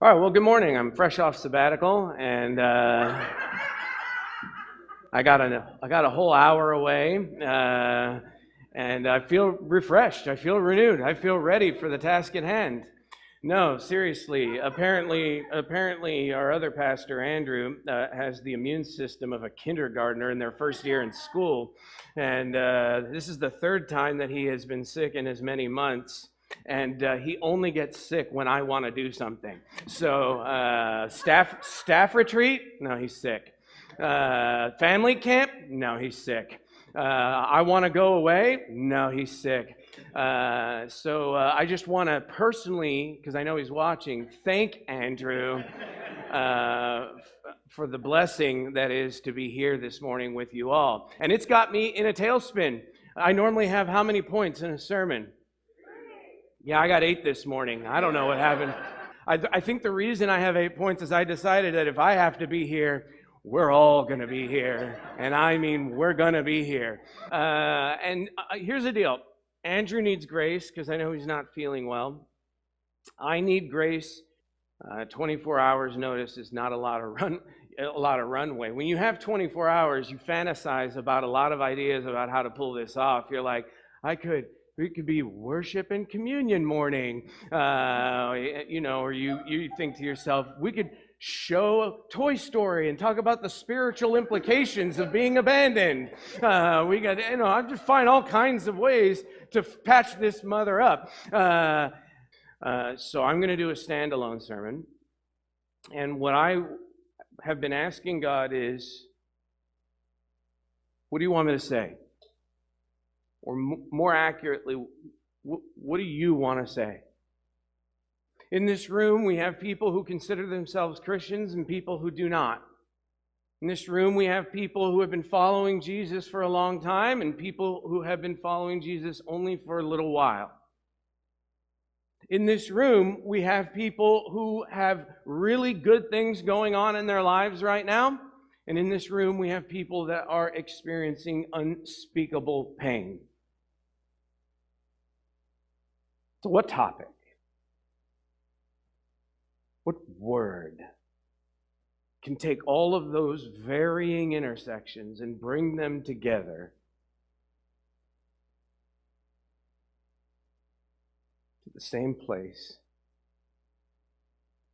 All right, well, good morning. I'm fresh off sabbatical, and I got a whole hour away, and I feel refreshed. I feel renewed. I feel ready for the task at hand. No, seriously. Apparently, our other pastor, Andrew, has the immune system of a kindergartner in their first year in school, and this is the third time that he has been sick in as many months. And he only gets sick when I want to do something. So staff retreat? No, he's sick. Family camp? No, he's sick. I want to go away? No, he's sick. So I just want to personally, because I know he's watching, thank Andrew for the blessing that is to be here this morning with you all. And it's got me in a tailspin. I normally have how many points in a sermon? Yeah, I got 8 this morning. I don't know what happened. I think the reason I have 8 points is I decided that if I have to be here, we're all going to be here. And I mean, we're going to be here. And here's the deal. Andrew needs grace because I know he's not feeling well. I need grace. 24 hours notice is not a lot of runway. When you have 24 hours, you fantasize about a lot of ideas about how to pull this off. You're like, it could be worship and communion morning, or you think to yourself, we could show Toy Story and talk about the spiritual implications of being abandoned. I just find all kinds of ways to patch this mother up. So I'm going to do a standalone sermon. And what I have been asking God is, what do you want me to say? Or more accurately, what do you want to say? In this room, we have people who consider themselves Christians and people who do not. In this room, we have people who have been following Jesus for a long time and people who have been following Jesus only for a little while. In this room, we have people who have really good things going on in their lives right now. And in this room, we have people that are experiencing unspeakable pain. So what topic? What word can take all of those varying intersections and bring them together to the same place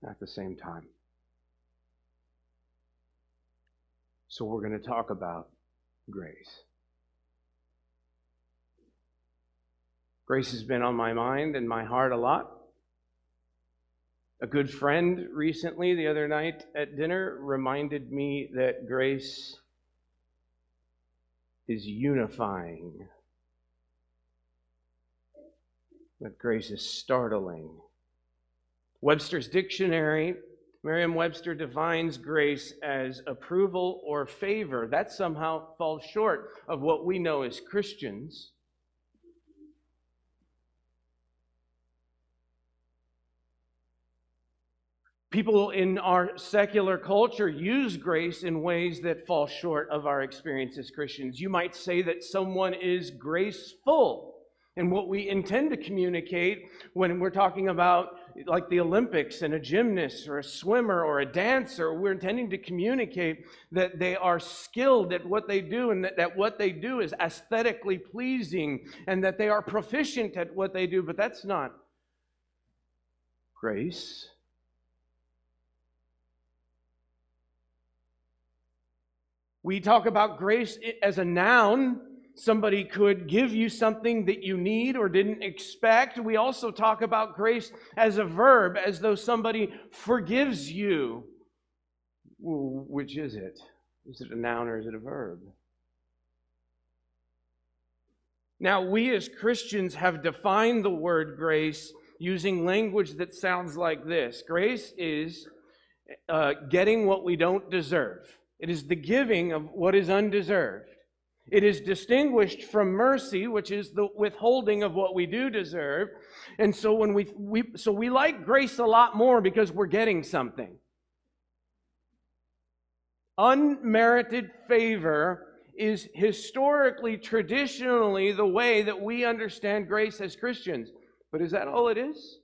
at the same time? So we're going to talk about grace. Grace has been on my mind and my heart a lot. A good friend recently, the other night at dinner, reminded me that grace is unifying. That grace is startling. Webster's dictionary, Merriam-Webster defines grace as approval or favor. That somehow falls short of what we know as Christians. People in our secular culture use grace in ways that fall short of our experience as Christians. You might say that someone is graceful. And what we intend to communicate when we're talking about like the Olympics and a gymnast or a swimmer or a dancer, we're intending to communicate that they are skilled at what they do and that what they do is aesthetically pleasing and that they are proficient at what they do. But that's not grace. We talk about grace as a noun. Somebody could give you something that you need or didn't expect. We also talk about grace as a verb, as though somebody forgives you. Which is it? Is it a noun or is it a verb? Now, we as Christians have defined the word grace using language that sounds like this. Grace is getting what we don't deserve. It is the giving of what is undeserved. It is distinguished from mercy, which is the withholding of what we do deserve. And so when we like grace a lot more because we're getting something. Unmerited favor is historically, traditionally, the way that we understand grace as Christians. But is that all it is?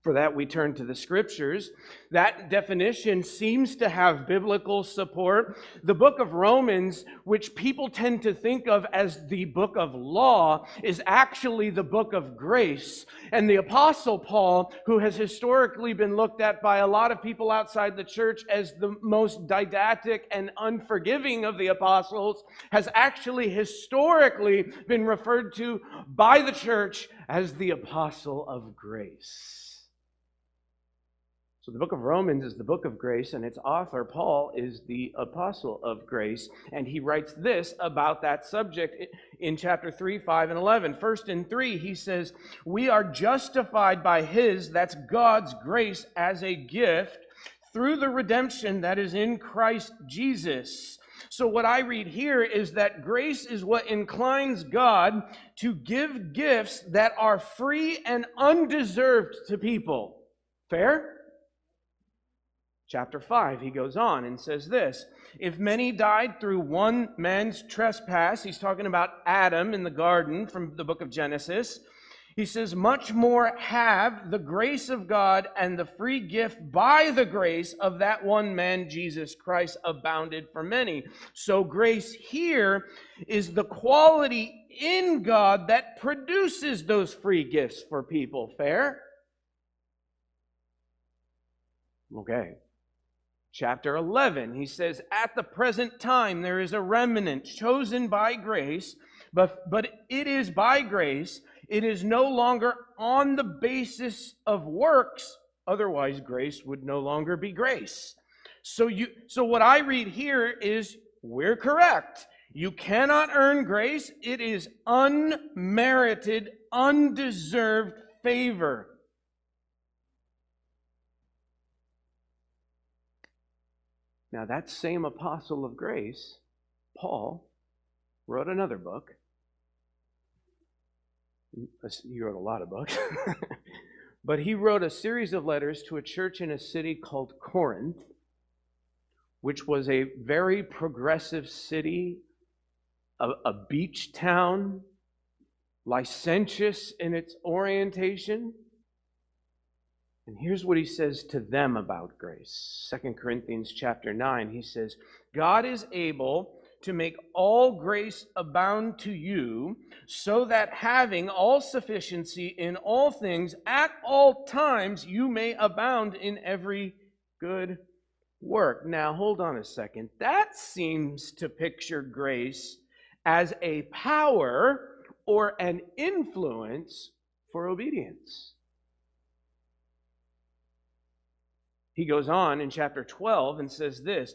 For that, we turn to the Scriptures. That definition seems to have biblical support. The book of Romans, which people tend to think of as the book of law, is actually the book of grace. And the Apostle Paul, who has historically been looked at by a lot of people outside the church as the most didactic and unforgiving of the apostles, has actually historically been referred to by the church as the apostle of grace. So the book of Romans is the book of grace, and its author, Paul, is the apostle of grace. And he writes this about that subject in chapter 3, 5, and 11. First, in 3, he says, "We are justified by his," that's God's grace, "as a gift through the redemption that is in Christ Jesus." So what I read here is that grace is what inclines God to give gifts that are free and undeserved to people. Fair? Chapter 5, he goes on and says this, "If many died through one man's trespass," he's talking about Adam in the garden from the book of Genesis, he says, "much more have the grace of God and the free gift by the grace of that one man, Jesus Christ, abounded for many." So grace here is the quality in God that produces those free gifts for people. Fair? Okay. Chapter 11, he says, "At the present time there is a remnant chosen by grace, but it is by grace. It is no longer on the basis of works, otherwise grace would no longer be grace." So what I read here is we're correct. You cannot earn grace. It is unmerited, undeserved favor. Now, that same apostle of grace, Paul, wrote another book. He wrote a lot of books. But he wrote a series of letters to a church in a city called Corinth, which was a very progressive city, a beach town, licentious in its orientation. And here's what he says to them about grace. 2 Corinthians chapter 9, he says, "God is able to make all grace abound to you, so that having all sufficiency in all things at all times, you may abound in every good work." Now, hold on a second. That seems to picture grace as a power or an influence for obedience. He goes on in chapter 12 and says this.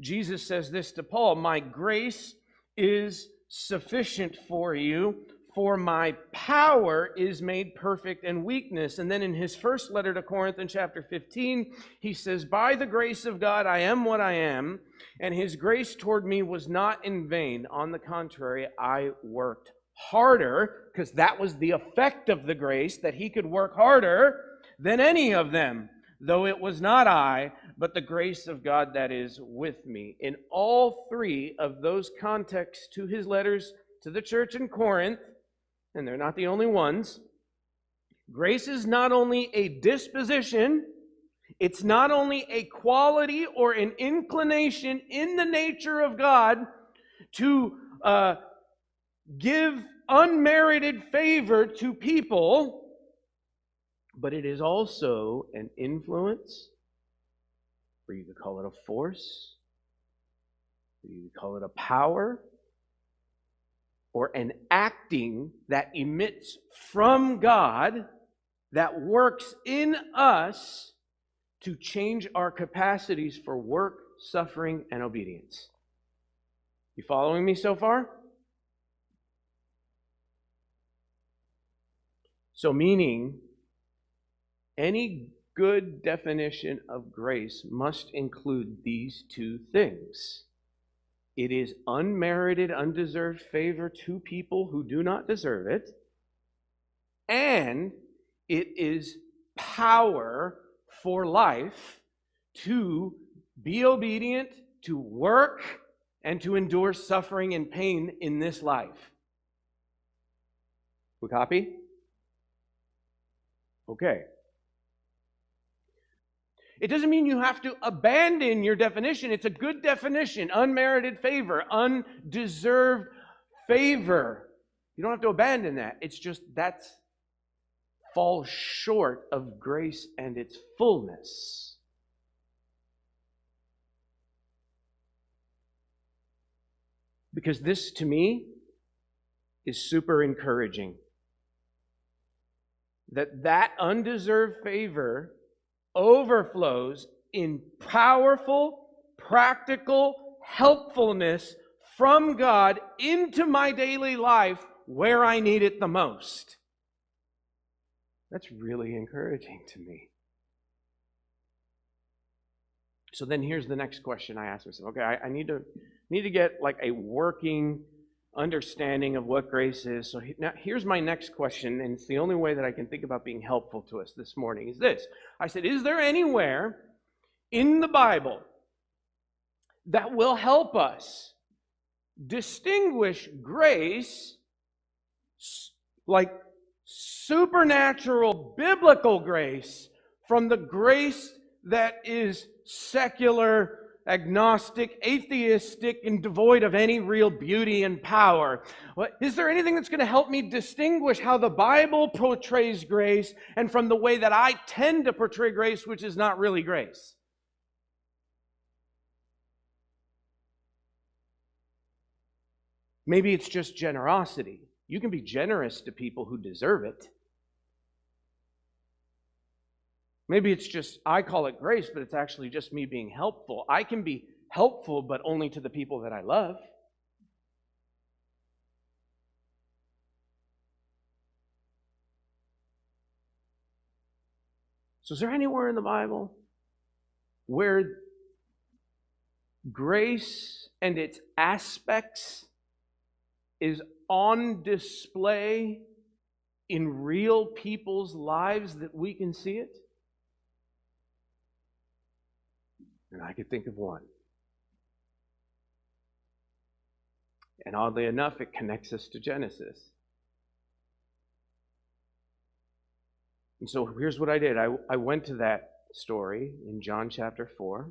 Jesus says this to Paul, "My grace is sufficient for you, for my power is made perfect in weakness." And then in his first letter to Corinth in chapter 15, he says, "By the grace of God, I am what I am, and his grace toward me was not in vain. On the contrary, I worked harder," because that was the effect of the grace, that he could work harder than any of them. "Though it was not I, but the grace of God that is with me." In all three of those contexts to his letters to the church in Corinth, and they're not the only ones, grace is not only a disposition, it's not only a quality or an inclination in the nature of God to give unmerited favor to people, but it is also an influence, or you could call it a force, or you could call it a power, or an acting that emits from God that works in us to change our capacities for work, suffering, and obedience. You following me so far? So meaning, any good definition of grace must include these two things. It is unmerited, undeserved favor to people who do not deserve it, and it is power for life to be obedient, to work, and to endure suffering and pain in this life. We copy? Okay. It doesn't mean you have to abandon your definition. It's a good definition. Unmerited favor, undeserved favor. You don't have to abandon that. It's just that falls short of grace and its fullness. Because this, to me, is super encouraging. That undeserved favor overflows in powerful, practical helpfulness from God into my daily life where I need it the most. That's really encouraging to me. So then here's the next question I ask myself. Okay, I need to get like a working understanding of what grace is. So now here's my next question, and it's the only way that I can think about being helpful to us this morning, is this. I said, is there anywhere in the Bible that will help us distinguish grace, like supernatural biblical grace, from the grace that is secular, agnostic, atheistic, and devoid of any real beauty and power? Is there anything that's going to help me distinguish how the Bible portrays grace and from the way that I tend to portray grace, which is not really grace? Maybe it's just generosity. You can be generous to people who deserve it. Maybe it's just, I call it grace, but it's actually just me being helpful. I can be helpful, but only to the people that I love. So is there anywhere in the Bible where grace and its aspects is on display in real people's lives that we can see it? And I could think of one. And oddly enough, it connects us to Genesis. And so here's what I did. I went to that story in John chapter 4,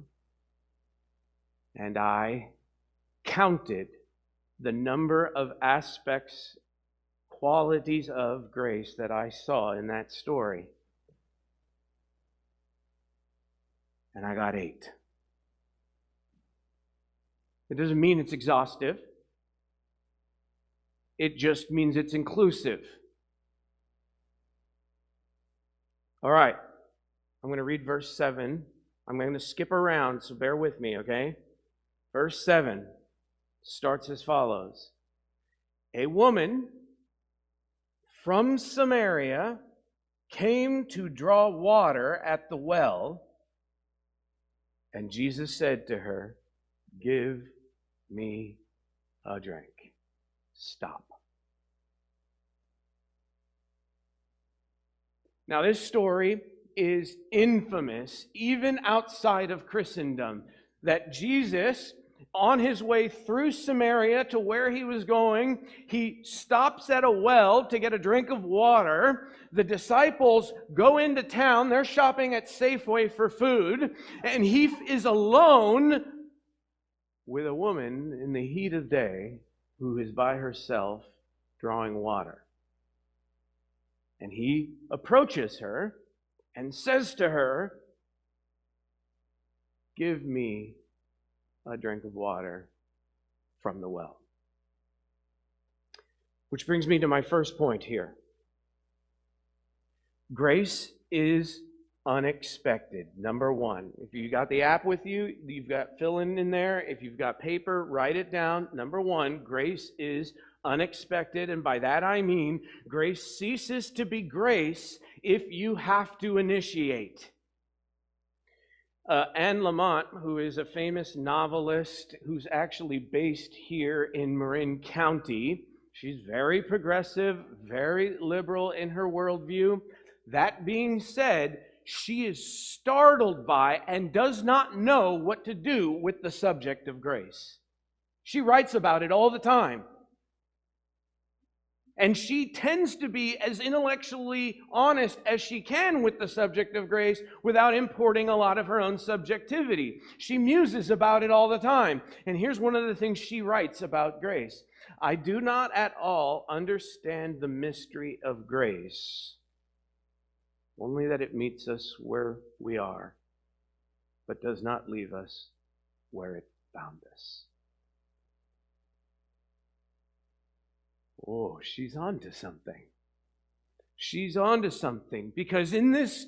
and I counted the number of aspects, qualities of grace that I saw in that story. And I got 8. It doesn't mean it's exhaustive. It just means it's inclusive. All right. I'm going to read verse 7. I'm going to skip around, so bear with me, okay? Verse 7 starts as follows. A woman from Samaria came to draw water at the well, and Jesus said to her, "Give me a drink." Stop. Now, this story is infamous, even outside of Christendom, that Jesus, on his way through Samaria to where he was going, he stops at a well to get a drink of water. The disciples go into town. They're shopping at Safeway for food, and he is alone with a woman in the heat of day who is by herself drawing water. And he approaches her and says to her, "Give me a drink of water from the well." Which brings me to my first point here. Grace is unexpected. Number one. If you got the app with you, you've got fill in there. If you've got paper, write it down. Number one, grace is unexpected. And by that I mean grace ceases to be grace if you have to initiate. Anne Lamott, who is a famous novelist who's actually based here in Marin County, she's very progressive, very liberal in her worldview. That being said, she is startled by and does not know what to do with the subject of grace. She writes about it all the time. And she tends to be as intellectually honest as she can with the subject of grace without importing a lot of her own subjectivity. She muses about it all the time. And here's one of the things she writes about grace. I do not at all understand the mystery of grace, only that it meets us where we are, but does not leave us where it found us. Oh, she's on to something. She's on to something. Because in this,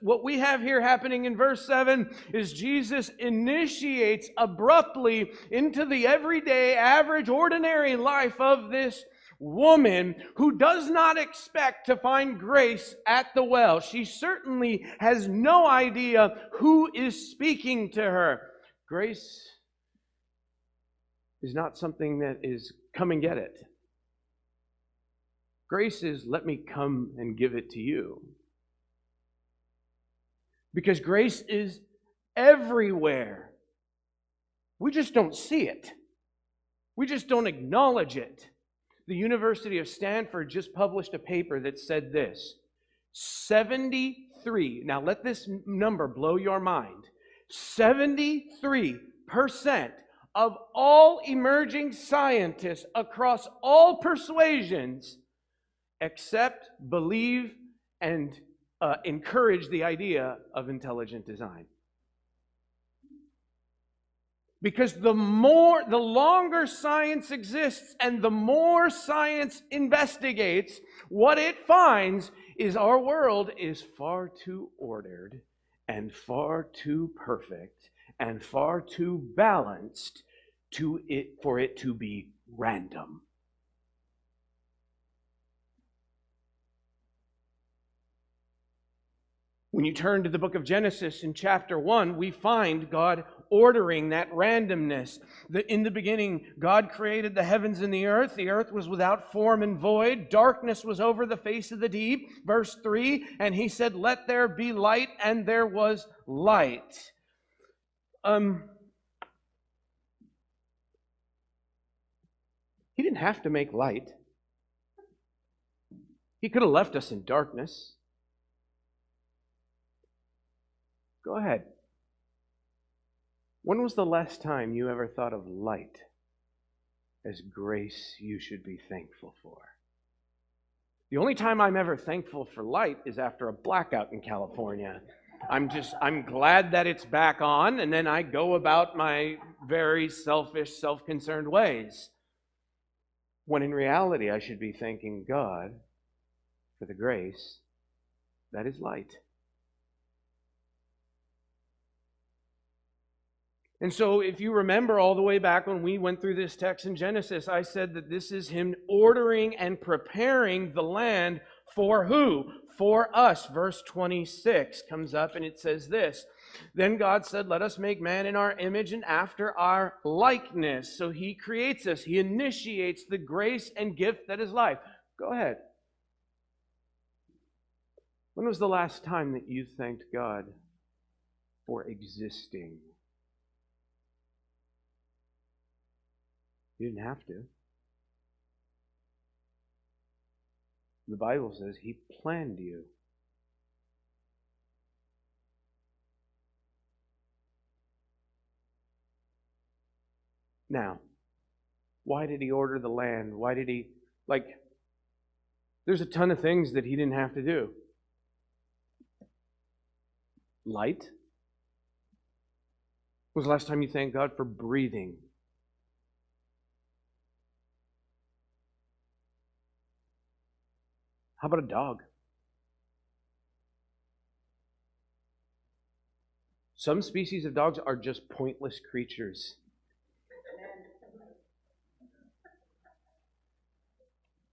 what we have here happening in verse 7 is Jesus initiates abruptly into the everyday, average, ordinary life of this woman who does not expect to find grace at the well. She certainly has no idea who is speaking to her. Grace is not something that is come and get it. Grace is, let me come and give it to you. Because grace is everywhere. We just don't see it. We just don't acknowledge it. The University of Stanford just published a paper that said this: 73, now let this number blow your mind, 73% of all emerging scientists across all persuasions accept, believe, and encourage the idea of intelligent design. Because the longer science exists and the more science investigates, what it finds is our world is far too ordered and far too perfect and far too balanced for it to be random. When you turn to the book of Genesis in chapter 1, we find God ordering that randomness. In the beginning, God created the heavens and the earth. The earth was without form and void. Darkness was over the face of the deep. Verse 3, and He said, let there be light, and there was light. He didn't have to make light. He could have left us in darkness. Go ahead. When was the last time you ever thought of light as grace you should be thankful for? The only time I'm ever thankful for light is after a blackout in California. I'm glad that it's back on, and then I go about my very selfish, self-concerned ways. When in reality, I should be thanking God for the grace that is light. And so if you remember all the way back when we went through this text in Genesis, I said that this is Him ordering and preparing the land for who? For us. Verse 26 comes up and it says this: then God said, let us make man in our image and after our likeness. So He creates us. He initiates the grace and gift that is life. Go ahead. When was the last time that you thanked God for existing? You didn't have to. The Bible says He planned you. Now, why did He order the land? Why did He, there's a ton of things that He didn't have to do. Light. When was the last time you thanked God for breathing? How about a dog? Some species of dogs are just pointless creatures.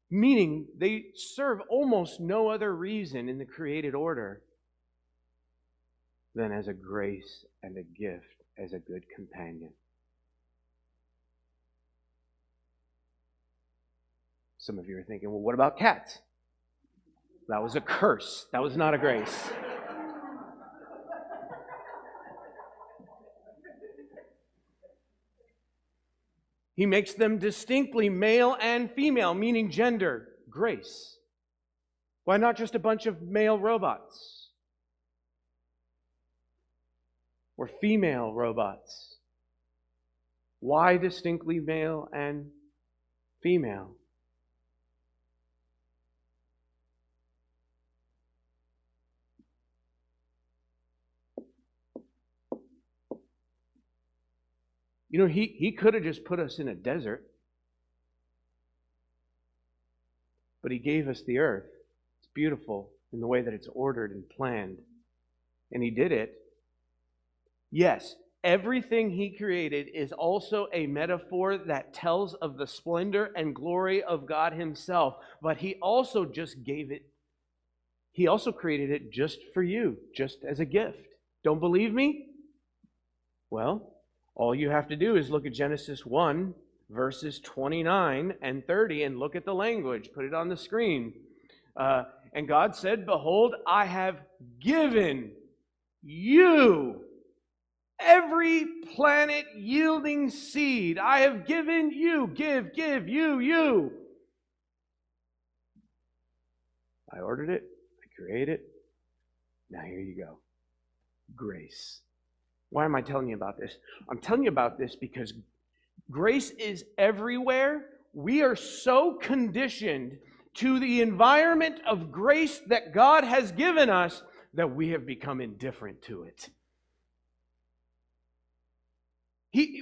Meaning they serve almost no other reason in the created order than as a grace and a gift, as a good companion. Some of you are thinking, well, what about cats? That was a curse. That was not a grace. He makes them distinctly male and female, meaning gender. grace? Why not just a bunch of male robots? Or female robots? Why distinctly male and female? You know, he could have just put us in a desert, but he gave us the earth. It's beautiful in the way that it's ordered and planned. And he did it. Yes, everything he created is also a metaphor that tells of the splendor and glory of God himself. But he also just gave it. He also created it just for you, just as a gift. Don't believe me? Well, all you have to do is look at Genesis 1, verses 29 and 30, and look at the language. Put it on the screen. And God said, "Behold, I have given you every planet-yielding seed. I have given you, give, you. I ordered it. I created it. Now here you go. Grace." Why am I telling you about this? I'm telling you about this because grace is everywhere. We are so conditioned to the environment of grace that God has given us that we have become indifferent to it.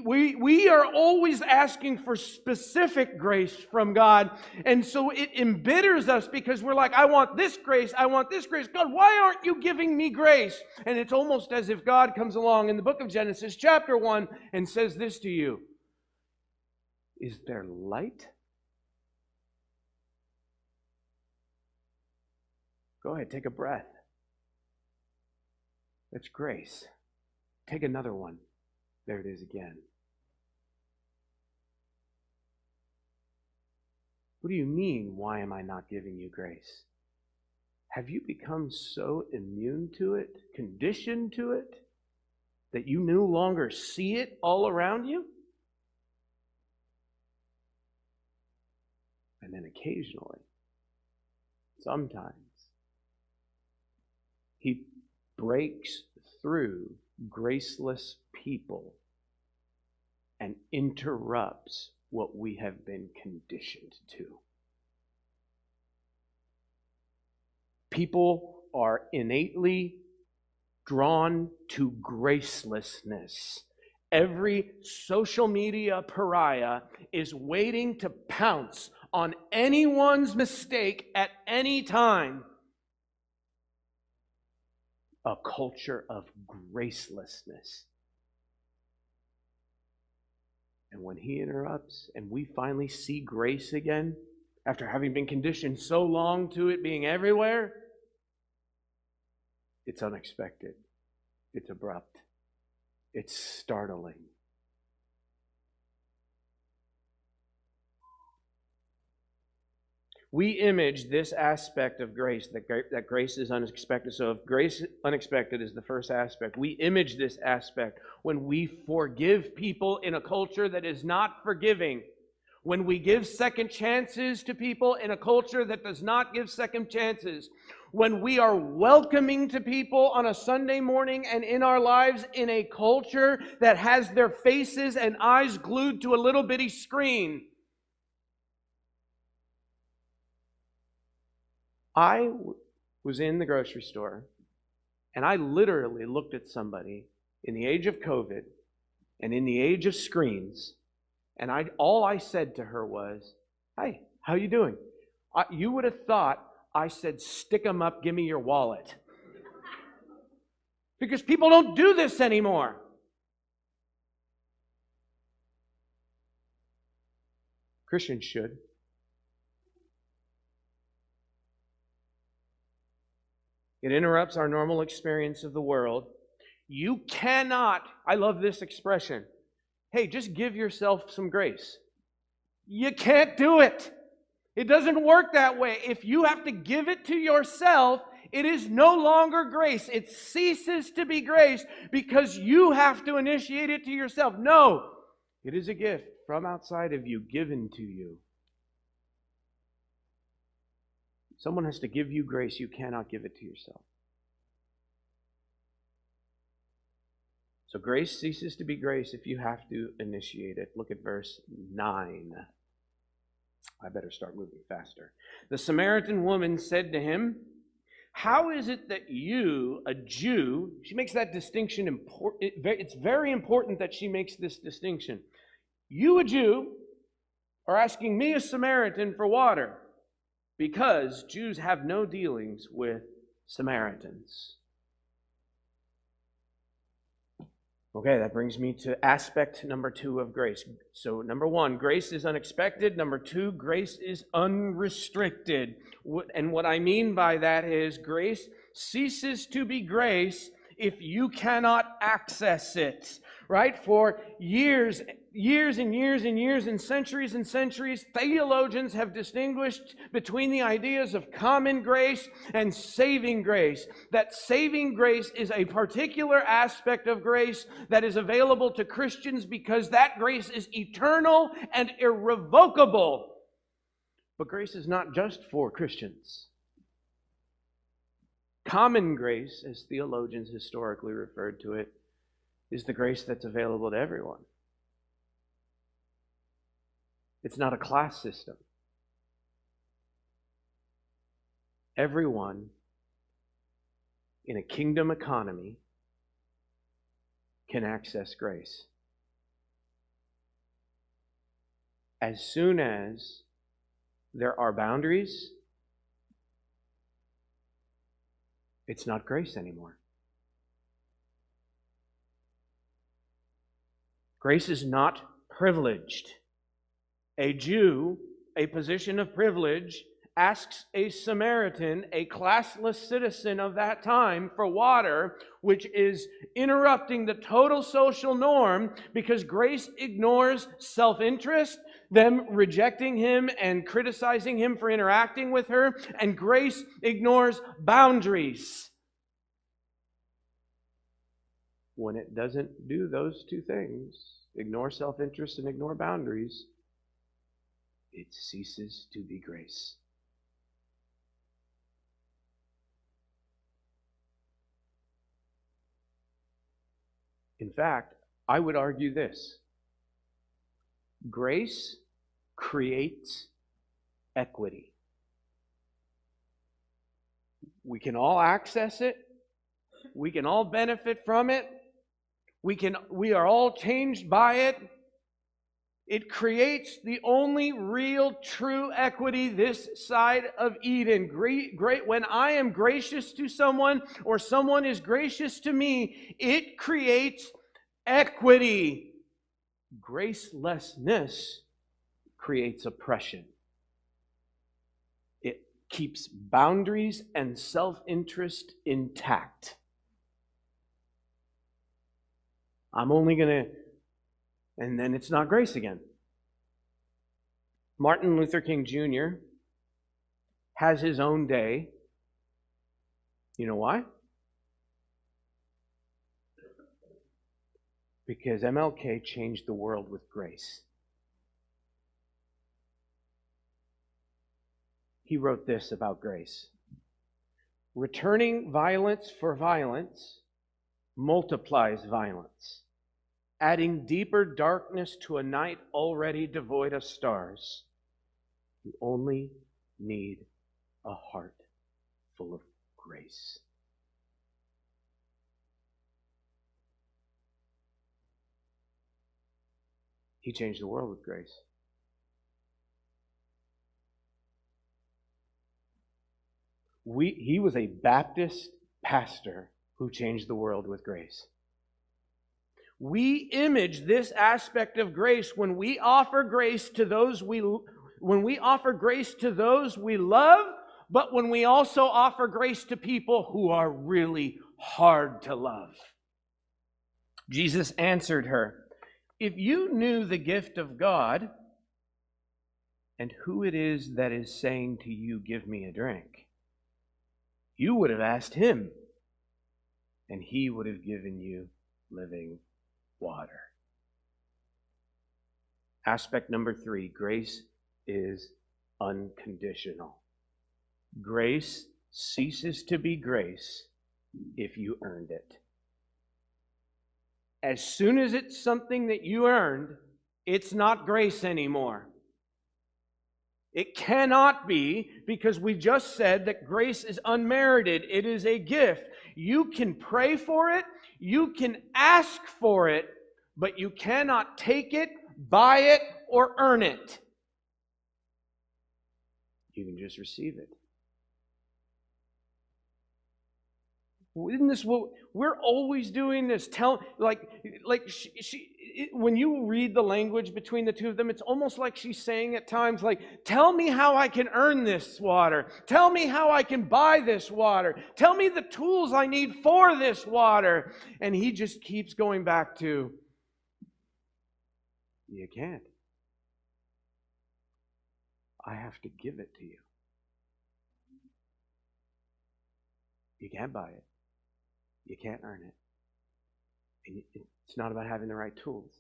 We are always asking for specific grace from God, and so it embitters us because we're like, I want this grace, I want this grace. God, why aren't you giving me grace? And it's almost as if God comes along in the book of Genesis, chapter 1, and says this to you: is there light? Go ahead, take a breath. That's grace. Take another one. There it is again. What do you mean, why am I not giving you grace? Have you become so immune to it, conditioned to it, that you no longer see it all around you? And then occasionally, sometimes, he breaks through graceless people and interrupts what we have been conditioned to. People are innately drawn to gracelessness. Every social media pariah is waiting to pounce on anyone's mistake at any time. A culture of gracelessness. And when he interrupts and we finally see grace again, after having been conditioned so long to it being everywhere, it's unexpected. It's abrupt. It's startling. We image this aspect of grace, that grace is unexpected. So if grace unexpected is the first aspect, we image this aspect when we forgive people in a culture that is not forgiving. When we give second chances to people in a culture that does not give second chances. When we are welcoming to people on a Sunday morning and in our lives in a culture that has their faces and eyes glued to a little bitty screen. I was in the grocery store, and I literally looked at somebody in the age of COVID and in the age of screens, and all I said to her was, "Hey, how you doing?" You would have thought I said, "Stick 'em up, give me your wallet." Because people don't do this anymore. Christians should. It interrupts our normal experience of the world. You cannot, I love this expression, hey, just give yourself some grace. You can't do it. It doesn't work that way. If you have to give it to yourself, it is no longer grace. It ceases to be grace because you have to initiate it to yourself. No, it is a gift from outside of you given to you. Someone has to give you grace. You cannot give it to yourself. So grace ceases to be grace if you have to initiate it. Look at verse 9. I better start moving faster. The Samaritan woman said to him, "How is it that you, a Jew," she makes that distinction important. It's very important that she makes this distinction. "You, a Jew, are asking me, a Samaritan, for water, because Jews have no dealings with Samaritans." Okay, that brings me to aspect number 2 of grace. So number 1, grace is unexpected. Number 2, grace is unrestricted. And what I mean by that is grace ceases to be grace if you cannot access it, right? For years and years and centuries, theologians have distinguished between the ideas of common grace and saving grace. That saving grace is a particular aspect of grace that is available to Christians because that grace is eternal and irrevocable. But grace is not just for Christians. Common grace, as theologians historically referred to it, is the grace that's available to everyone. It's not a class system. Everyone in a kingdom economy can access grace. As soon as there are boundaries, it's not grace anymore. Grace is not privileged. A Jew, a position of privilege, asks a Samaritan, a classless citizen of that time, for water, which is interrupting the total social norm because grace ignores self-interest, them rejecting him and criticizing him for interacting with her, and grace ignores boundaries. When it doesn't do those two things, ignore self-interest and ignore boundaries, it ceases to be grace. In fact, I would argue this: grace creates equity. We can all access it. We can all benefit from it. We are all changed by it. It creates the only real true equity this side of Eden. Great, when I am gracious to someone or someone is gracious to me, it creates equity. Gracelessness creates oppression. It keeps boundaries and self-interest intact. I'm only going to, and then it's not grace again. Martin Luther King Jr. has his own day. You know why? Because MLK changed the world with grace. He wrote this about grace: returning violence for violence multiplies violence, adding deeper darkness to a night already devoid of stars. You only need a heart full of grace. He changed the world with grace. He was a Baptist pastor who changed the world with grace. We image this aspect of grace when we offer grace to those we love, but when we also offer grace to people who are really hard to love. Jesus answered her, "If you knew the gift of God and who it is that is saying to you, 'Give me a drink,' you would have asked him, and he would have given you living water." Aspect number 3, grace is unconditional. Grace ceases to be grace if you earned it. As soon as it's something that you earned, it's not grace anymore. It cannot be, because we just said that grace is unmerited. It is a gift. You can pray for it, you can ask for it, but you cannot take it, buy it, or earn it. You can just receive it. Isn't this what we're always doing? This when you read the language between the two of them, it's almost like she's saying at times, like, tell me how I can earn this water. Tell me how I can buy this water. Tell me the tools I need for this water. And he just keeps going back to, you can't. I have to give it to you. You can't buy it. You can't earn it. And it's not about having the right tools.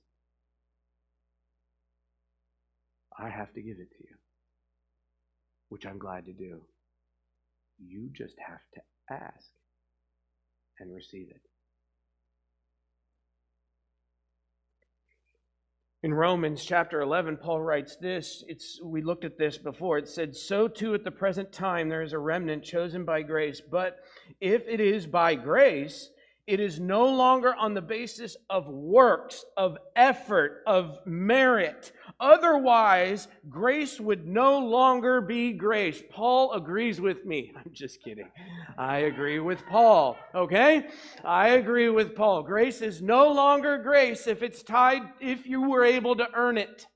I have to give it to you, which I'm glad to do. You just have to ask and receive it. In Romans chapter 11, Paul writes this. We looked at this before. It said, so too at the present time there is a remnant chosen by grace. But if it is by grace, it is no longer on the basis of works, of effort, of merit. Otherwise, grace would no longer be grace. Paul agrees with me. I'm just kidding. I agree with Paul, okay? I agree with Paul. Grace is no longer grace if you were able to earn it.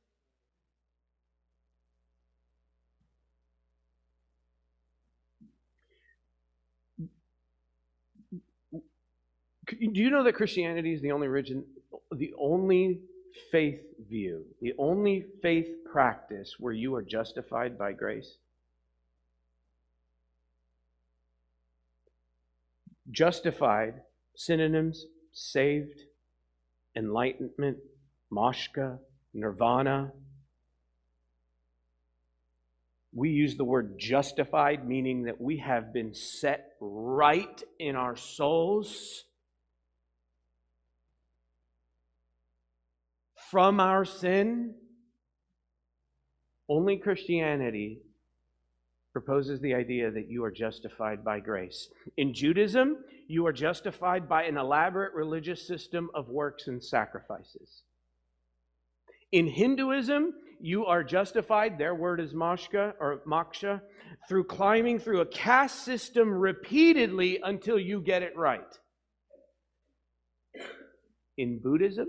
Do you know that Christianity is the only faith view, the only faith practice where you are justified by grace? Justified, synonyms, saved, enlightenment, moshka, nirvana. We use the word justified, meaning that we have been set right in our souls from our sin. Only Christianity proposes the idea that you are justified by grace. In Judaism, you are justified by an elaborate religious system of works and sacrifices. In Hinduism, you are justified, their word is moksha, through climbing through a caste system repeatedly until you get it right. In Buddhism,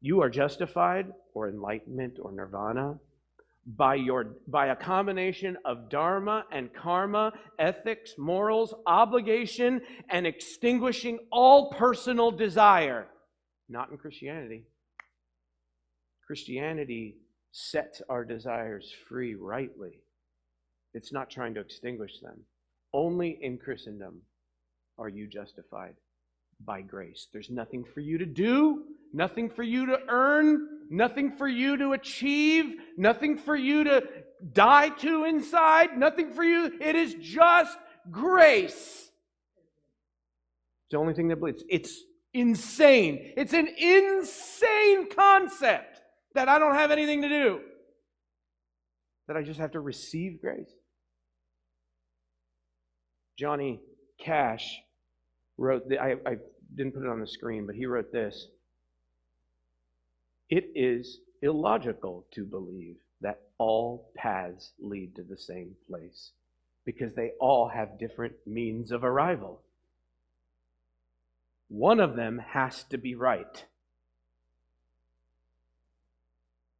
you are justified, or enlightenment, or nirvana, by a combination of dharma and karma, ethics, morals, obligation, and extinguishing all personal desire. Not in Christianity. Christianity sets our desires free rightly. It's not trying to extinguish them. Only in Christendom are you justified by grace. There's nothing for you to do, nothing for you to earn, nothing for you to achieve, nothing for you to die to inside, nothing for you. It is just grace. It's the only thing that bleeds. It's insane. It's an insane concept that I don't have anything to do, that I just have to receive grace. Johnny Cash wrote, I didn't put it on the screen, but he wrote this. It is illogical to believe that all paths lead to the same place, because they all have different means of arrival. One of them has to be right.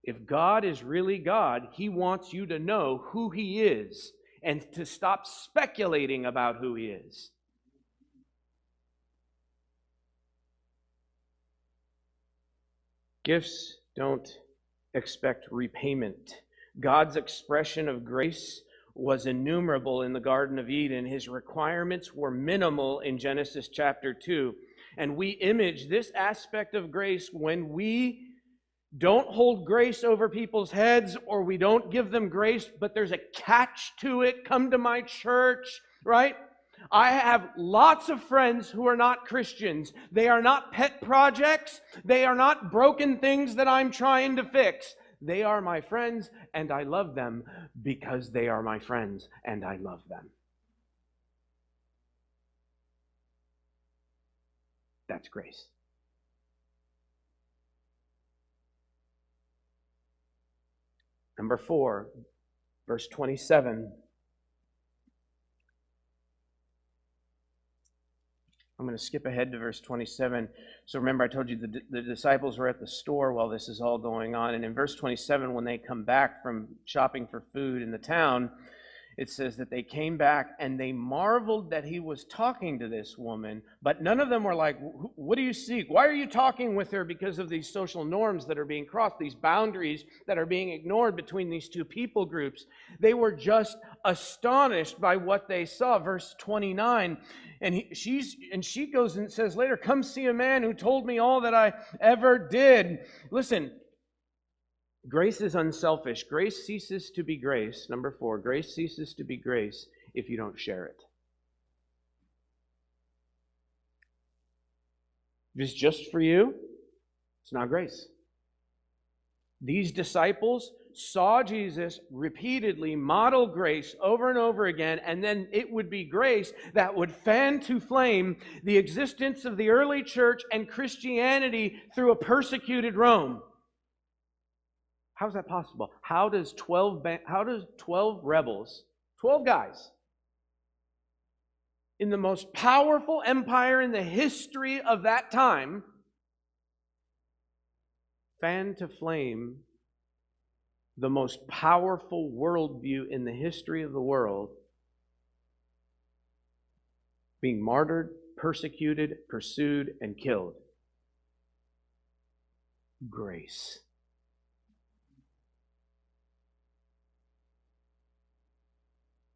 If God is really God, He wants you to know who He is and to stop speculating about who He is. Gifts don't expect repayment. God's expression of grace was innumerable in the Garden of Eden. His requirements were minimal in Genesis chapter 2. And we image this aspect of grace when we don't hold grace over people's heads, or we don't give them grace, but there's a catch to it. Come to my church, right? I have lots of friends who are not Christians. They are not pet projects. They are not broken things that I'm trying to fix. They are my friends, and I love them because they are my friends, and I love them. That's grace. Number 4, verse 27. I'm going to skip ahead to verse 27. So remember, I told you the disciples were at the store while this is all going on. And in verse 27, when they come back from shopping for food in the town, it says that they came back and they marveled that he was talking to this woman, but none of them were like, what do you seek? Why are you talking with her? Because of these social norms that are being crossed, these boundaries that are being ignored between these two people groups. They were just astonished by what they saw. Verse 29, and she goes and says later, come see a man who told me all that I ever did. Listen, grace is unselfish. Grace ceases to be grace. Number 4, grace ceases to be grace if you don't share it. If it's just for you, it's not grace. These disciples saw Jesus repeatedly model grace over and over again, and then it would be grace that would fan to flame the existence of the early church and Christianity through a persecuted Rome. How's that possible? How does 12 rebels, 12 guys, in the most powerful empire in the history of that time, fan to flame the most powerful worldview in the history of the world, being martyred, persecuted, pursued, and killed? Grace.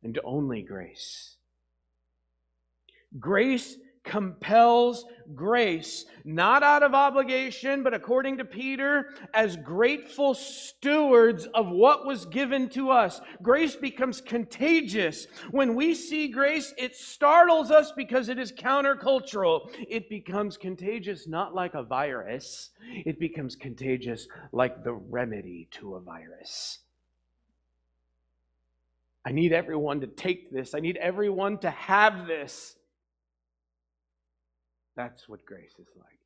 And only grace. Grace compels grace, not out of obligation, but according to Peter, as grateful stewards of what was given to us. Grace becomes contagious. When we see grace, it startles us because it is countercultural. It becomes contagious not like a virus. It becomes contagious like the remedy to a virus. I need everyone to take this. I need everyone to have this. That's what grace is like.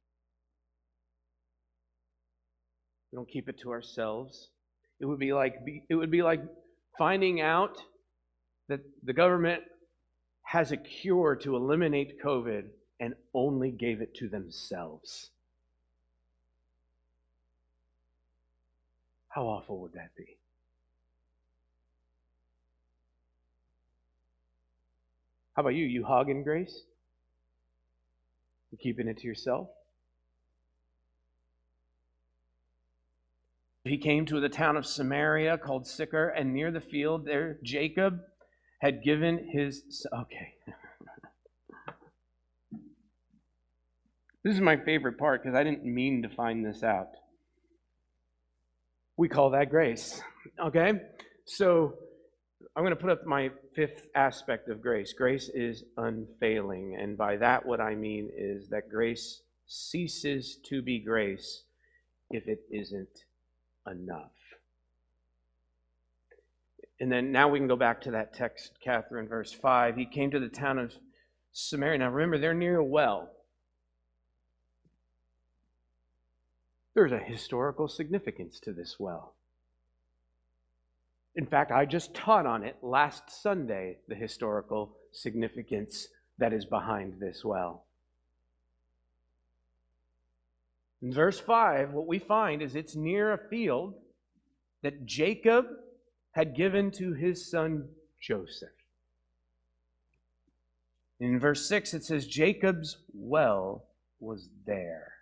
We don't keep it to ourselves. It would be like finding out that the government has a cure to eliminate COVID and only gave it to themselves. How awful would that be? How about you? You hogging grace? You keeping it to yourself? He came to the town of Samaria called Sychar, and near the field there Jacob had given his... Okay. This is my favorite part because I didn't mean to find this out. We call that grace. Okay? So I'm going to put up my 5th aspect of grace. Grace is unfailing. And by that, what I mean is that grace ceases to be grace if it isn't enough. And then now we can go back to that text, Catherine, verse 5. He came to the town of Samaria. Now remember, they're near a well. There's a historical significance to this well. In fact, I just taught on it last Sunday, the historical significance that is behind this well. In verse 5, what we find is it's near a field that Jacob had given to his son Joseph. In verse 6, it says, Jacob's well was there.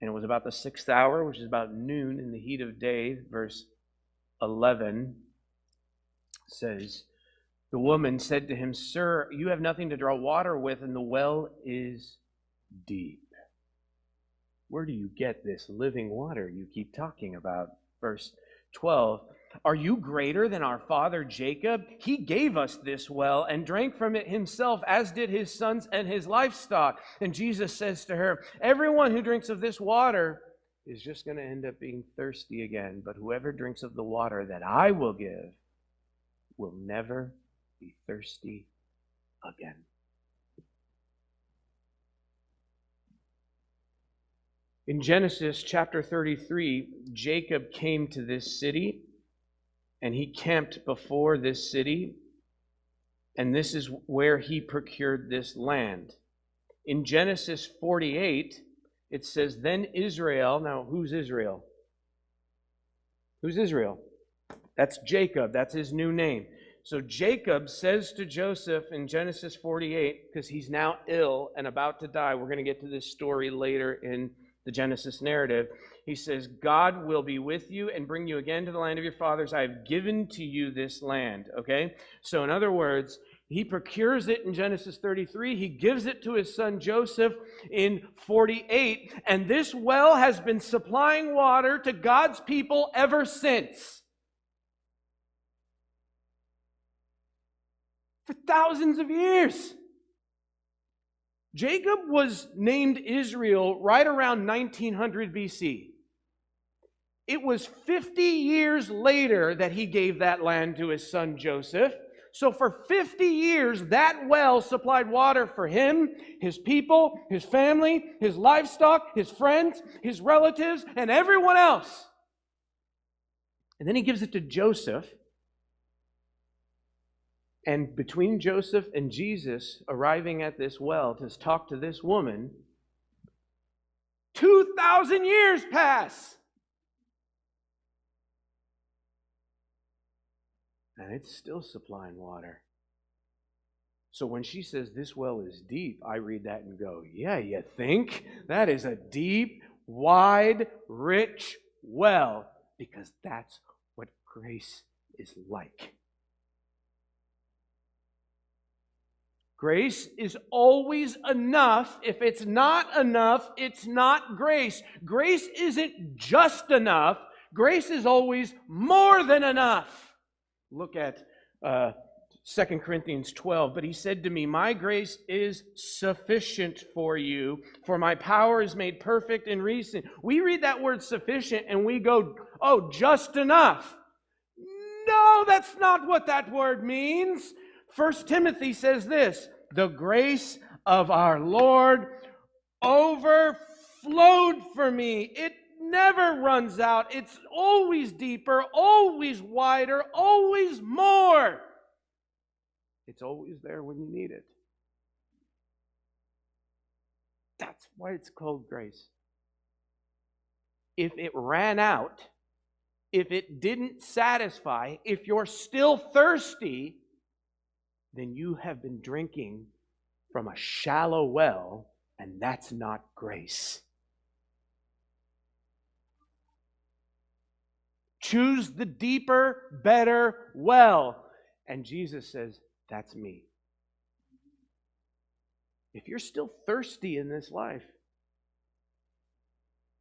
And it was about the 6th hour, which is about noon in the heat of day. Verse 11 says, the woman said to him, Sir, you have nothing to draw water with, and the well is deep. where do you get this living water you keep talking about? Verse 12, are you greater than our father Jacob? He gave us this well and drank from it himself, as did his sons and his livestock. And Jesus says to her, everyone who drinks of this water is just going to end up being thirsty again. But whoever drinks of the water that I will give will never be thirsty again. In Genesis chapter 33, Jacob came to this city, and he camped before this city, and this is where he procured this land. In Genesis 48, it says, then Israel, now who's Israel? Who's Israel? That's Jacob, that's his new name. So Jacob says to Joseph in Genesis 48, because he's now ill and about to die, we're going to get to this story later in the Genesis narrative. He says, God will be with you and bring you again to the land of your fathers. I have given to you this land. Okay? So in other words, he procures it in Genesis 33. He gives it to his son Joseph in 48. And this well has been supplying water to God's people ever since. For thousands of years. Jacob was named Israel right around 1900 BC. It was 50 years later that he gave that land to his son Joseph. So for 50 years, that well supplied water for him, his people, his family, his livestock, his friends, his relatives, and everyone else. And then he gives it to Joseph. And between Joseph and Jesus arriving at this well to talk to this woman, 2,000 years pass. And it's still supplying water. So when she says this well is deep, I read that and go, yeah, you think? That is a deep, wide, rich well. Because that's what grace is like. Grace is always enough. If it's not enough, it's not grace. Grace isn't just enough. Grace is always more than enough. Look at 2 Corinthians 12. But he said to me, my grace is sufficient for you, for my power is made perfect in reason. We read that word sufficient and we go, oh, just enough. No, that's not what that word means. 1 Timothy says this, the grace of our Lord overflowed for me. It never runs out. It's always deeper, always wider, always more. It's always there when you need it. That's why it's called grace. If it ran out, if it didn't satisfy, if you're still thirsty, then you have been drinking from a shallow well, and that's not grace. Choose the deeper, better well. And Jesus says, that's me. If you're still thirsty in this life,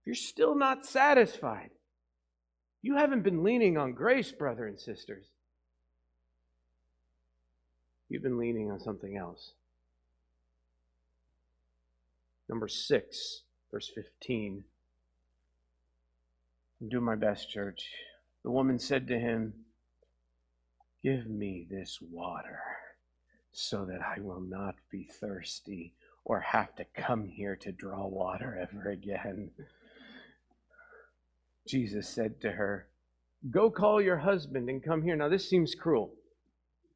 if you're still not satisfied, you haven't been leaning on grace, brother and sisters. You've been leaning on something else. Number 6, verse 15. I'm doing my best, church. The woman said to him, give me this water so that I will not be thirsty or have to come here to draw water ever again. Jesus said to her, go call your husband and come here. Now this seems cruel.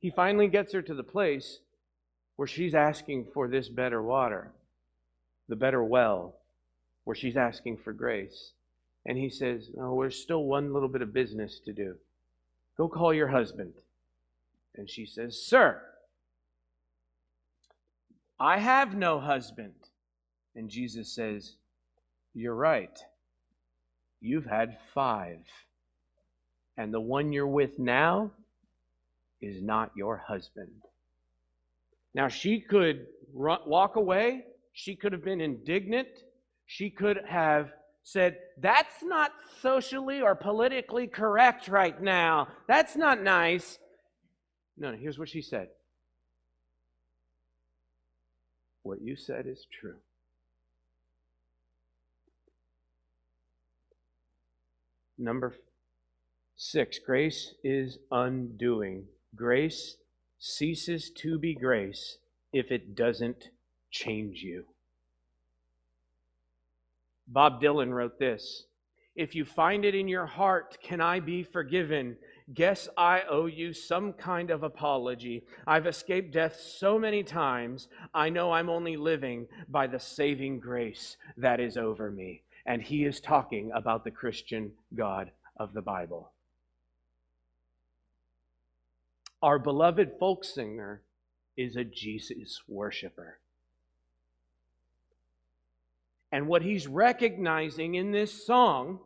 He finally gets her to the place where she's asking for this better water, the better well, where she's asking for grace. And he says, no, there's still one little bit of business to do. Go call your husband. And she says, sir, I have no husband. And Jesus says, you're right. You've had 5. And the one you're with now is not your husband. Now, she could walk away. She could have been indignant. She could have said, that's not socially or politically correct right now. That's not nice. No, here's what she said. What you said is true. Number 6, grace is undoing. Grace ceases to be grace if it doesn't change you. Bob Dylan wrote this: if you find it in your heart, can I be forgiven? Guess I owe you some kind of apology. I've escaped death so many times, I know I'm only living by the saving grace that is over me. And he is talking about the Christian God of the Bible. Our beloved folk singer is a Jesus worshiper. And what he's recognizing in this song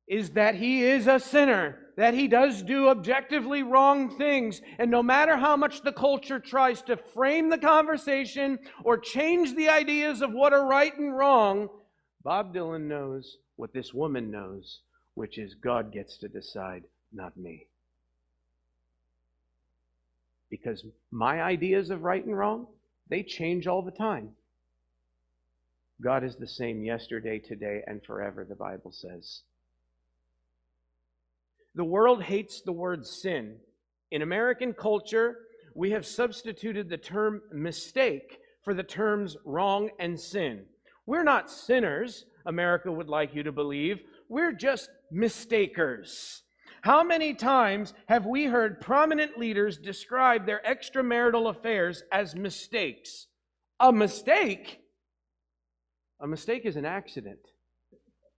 is that he is a sinner, that he does do objectively wrong things. And no matter how much the culture tries to frame the conversation or change the ideas of what are right and wrong, Bob Dylan knows what this woman knows, which is God gets to decide, not me. Because my ideas of right and wrong, they change all the time. God is the same yesterday, today, and forever, the Bible says. The world hates the word sin. In American culture, we have substituted the term mistake for the terms wrong and sin. We're not sinners, America would like you to believe. We're just mistakers. How many times have we heard prominent leaders describe their extramarital affairs as mistakes? A mistake? A mistake is an accident.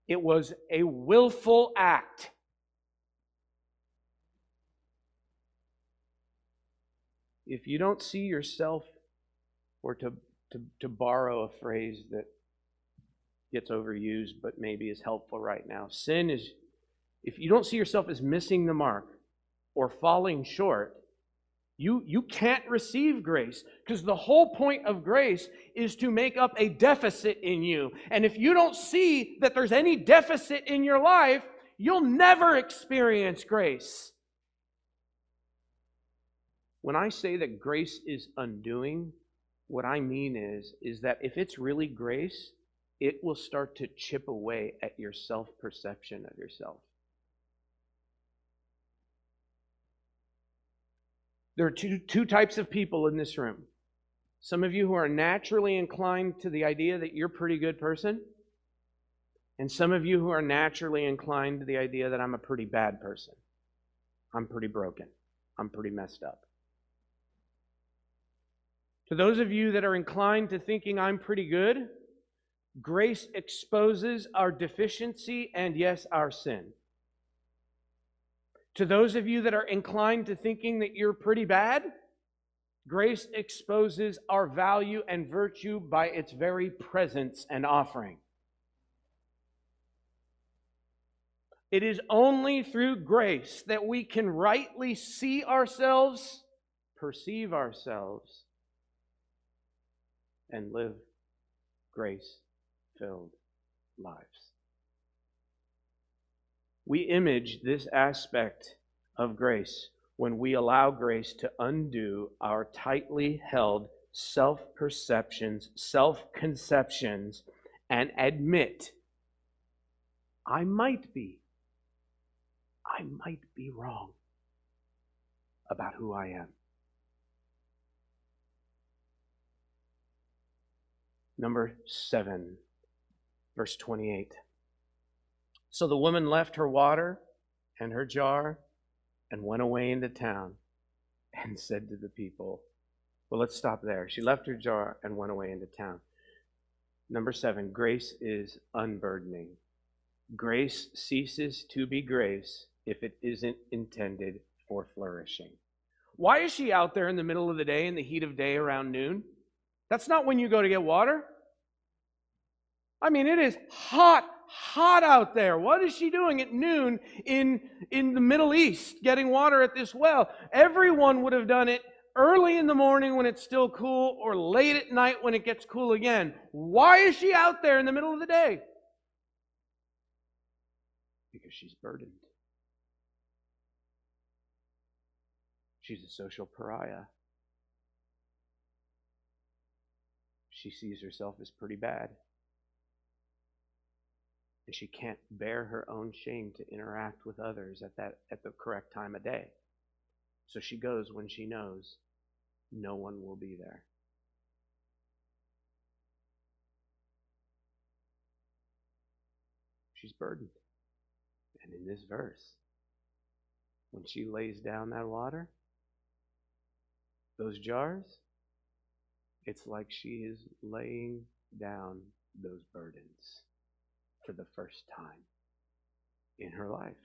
It was a willful act. If you don't see yourself, or to borrow a phrase that gets overused but maybe is helpful right now, sin is, if you don't see yourself as missing the mark or falling short, you can't receive grace, because the whole point of grace is to make up a deficit in you. And if you don't see that there's any deficit in your life, you'll never experience grace. When I say that grace is undoing, what I mean is that if it's really grace, it will start to chip away at your self-perception of yourself. There are two types of people in this room. Some of you who are naturally inclined to the idea that you're a pretty good person, and some of you who are naturally inclined to the idea that I'm a pretty bad person. I'm pretty broken. I'm pretty messed up. To those of you that are inclined to thinking I'm pretty good, grace exposes our deficiency and, yes, our sin. To those of you that are inclined to thinking that you're pretty bad, grace exposes our value and virtue by its very presence and offering. It is only through grace that we can rightly see ourselves, perceive ourselves, and live grace-filled lives. We image this aspect of grace when we allow grace to undo our tightly held self-perceptions, self-conceptions, and admit, I might be wrong about who I am. Number 7, verse 28. So the woman left her water and her jar and went away into town and said to the people, well, let's stop there. She left her jar and went away into town. Number 7, grace is unburdening. Grace ceases to be grace if it isn't intended for flourishing. Why is she out there in the middle of the day, in the heat of day around noon? That's not when you go to get water. I mean, it is hot out there. What is she doing at noon in the Middle East, getting water at this well? Everyone would have done it early in the morning when it's still cool or late at night when it gets cool again? Why is she out there in the middle of the day? Because she's burdened. She's a social pariah. She sees herself as pretty bad. And she can't bear her own shame to interact with others at the correct time of day. So she goes when she knows no one will be there. She's burdened. And in this verse, when she lays down that water, those jars, it's like she is laying down those burdens for the first time in her life.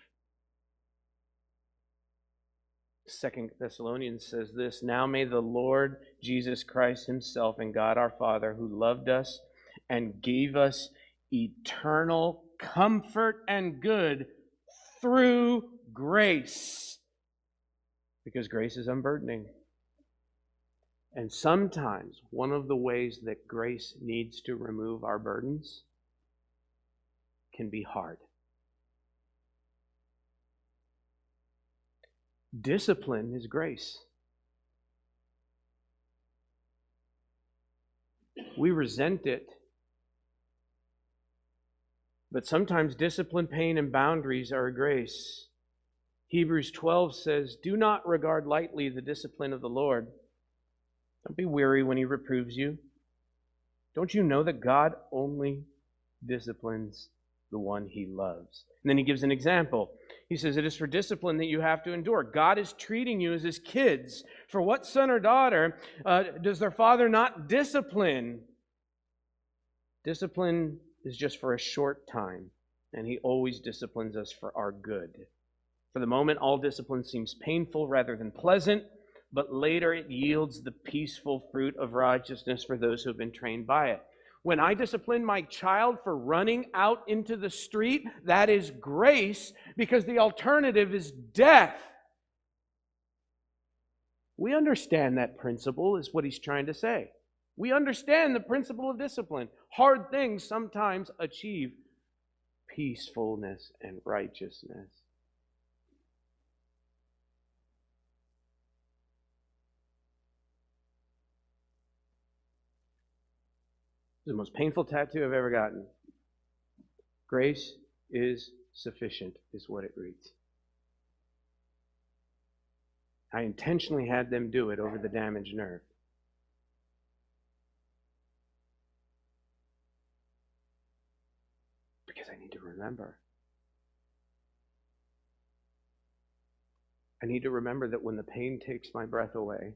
2 Thessalonians says this, "Now may the Lord Jesus Christ himself and God our Father, who loved us and gave us eternal comfort and good through grace," because grace is unburdening. And sometimes one of the ways that grace needs to remove our burdens can be hard. Discipline is grace. We resent it. But sometimes discipline, pain, and boundaries are a grace. Hebrews 12 says, "Do not regard lightly the discipline of the Lord. Don't be weary when he reproves you. Don't you know that God only disciplines the one he loves?" And then he gives an example. He says, "It is for discipline that you have to endure." God is treating you as his kids. For what son or daughter does their father not discipline? Discipline is just for a short time, and he always disciplines us for our good. For the moment, all discipline seems painful rather than pleasant, but later it yields the peaceful fruit of righteousness for those who have been trained by it. When I discipline my child for running out into the street, that is grace, because the alternative is death. We understand that principle is what he's trying to say. We understand the principle of discipline. Hard things sometimes achieve peacefulness and righteousness. It's the most painful tattoo I've ever gotten. Grace is sufficient, is what it reads. I intentionally had them do it over the damaged nerve. Because I need to remember. I need to remember that when the pain takes my breath away,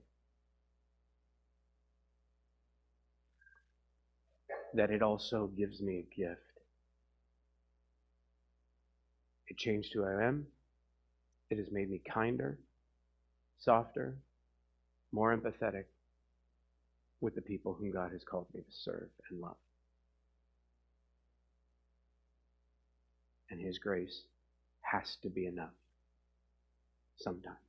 that it also gives me a gift. It changed who I am. It has made me kinder, softer, more empathetic with the people whom God has called me to serve and love. And his grace has to be enough sometimes.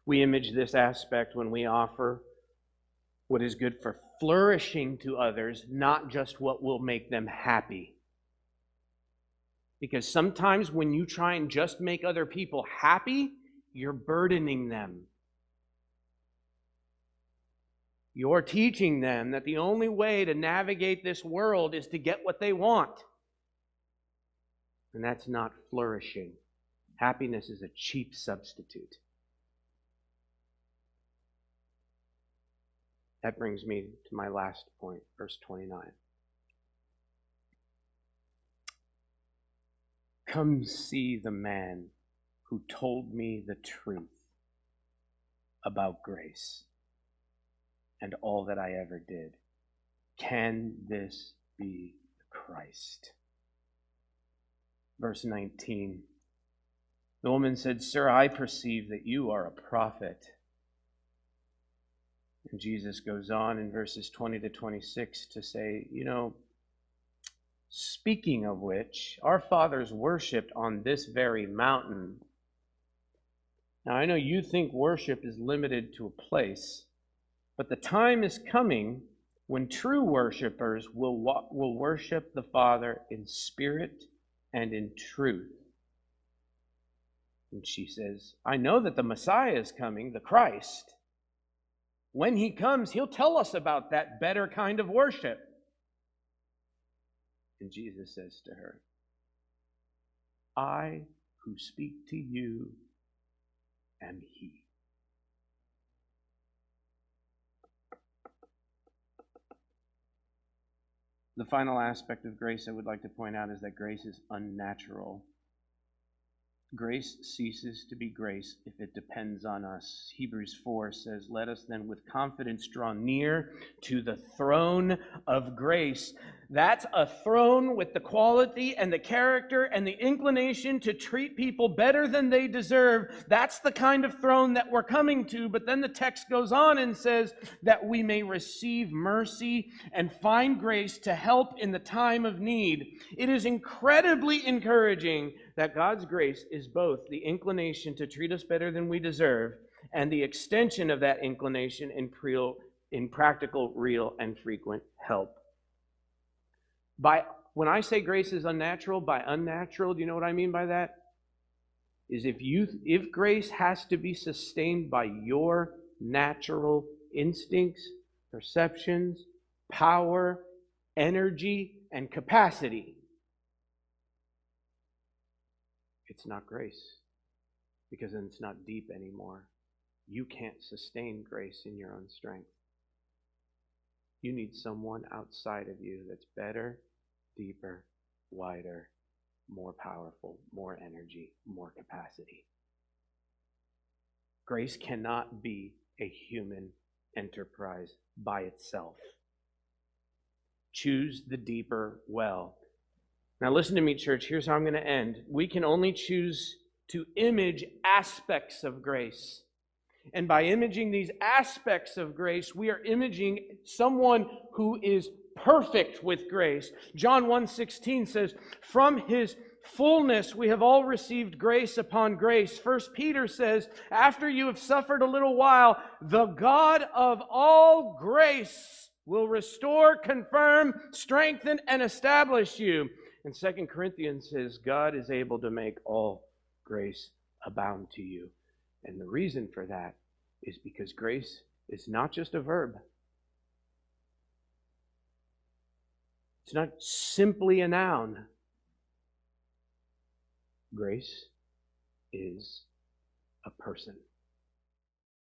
We image this aspect when we offer what is good for flourishing to others, not just what will make them happy. Because sometimes when you try and just make other people happy, you're burdening them. You're teaching them that the only way to navigate this world is to get what they want. And that's not flourishing. Happiness is a cheap substitute. That brings me to my last point, verse 29. Come see the man who told me the truth about grace and all that I ever did. Can this be Christ? Verse 19. The woman said, "Sir, I perceive that you are a prophet." And Jesus goes on in verses 20 to 26 to say, speaking of which, our fathers worshipped on this very mountain. Now, I know you think worship is limited to a place, but the time is coming when true worshipers will worship the Father in spirit and in truth. And she says, I know that the Messiah is coming, the Christ. When he comes, he'll tell us about that better kind of worship. And Jesus says to her, I who speak to you am he. The final aspect of grace I would like to point out is that grace is unnatural. Grace ceases to be grace if it depends on us. Hebrews 4 says, let us then with confidence draw near to the throne of grace. That's a throne with the quality and the character and the inclination to treat people better than they deserve. That's the kind of throne that we're coming to. But then the text goes on and says that we may receive mercy and find grace to help in the time of need. It is incredibly encouraging that God's grace is both the inclination to treat us better than we deserve and the extension of that inclination in practical, real, and frequent help. When I say grace is unnatural, by unnatural, do you know what I mean by that? Is if grace has to be sustained by your natural instincts, perceptions, power, energy, and capacity, it's not grace, because then it's not deep anymore. You can't sustain grace in your own strength. You need someone outside of you that's better, deeper, wider, more powerful, more energy, more capacity. Grace cannot be a human enterprise by itself. Choose the deeper well. Now listen to me, church. Here's how I'm going to end. We can only choose to image aspects of grace. And by imaging these aspects of grace, we are imaging someone who is perfect with grace. John 1:16 says, from his fullness we have all received grace upon grace. 1 Peter says, after you have suffered a little while, the God of all grace will restore, confirm, strengthen, and establish you. And 2 Corinthians says, God is able to make all grace abound to you. And the reason for that is because grace is not just a verb. It's not simply a noun. Grace is a person.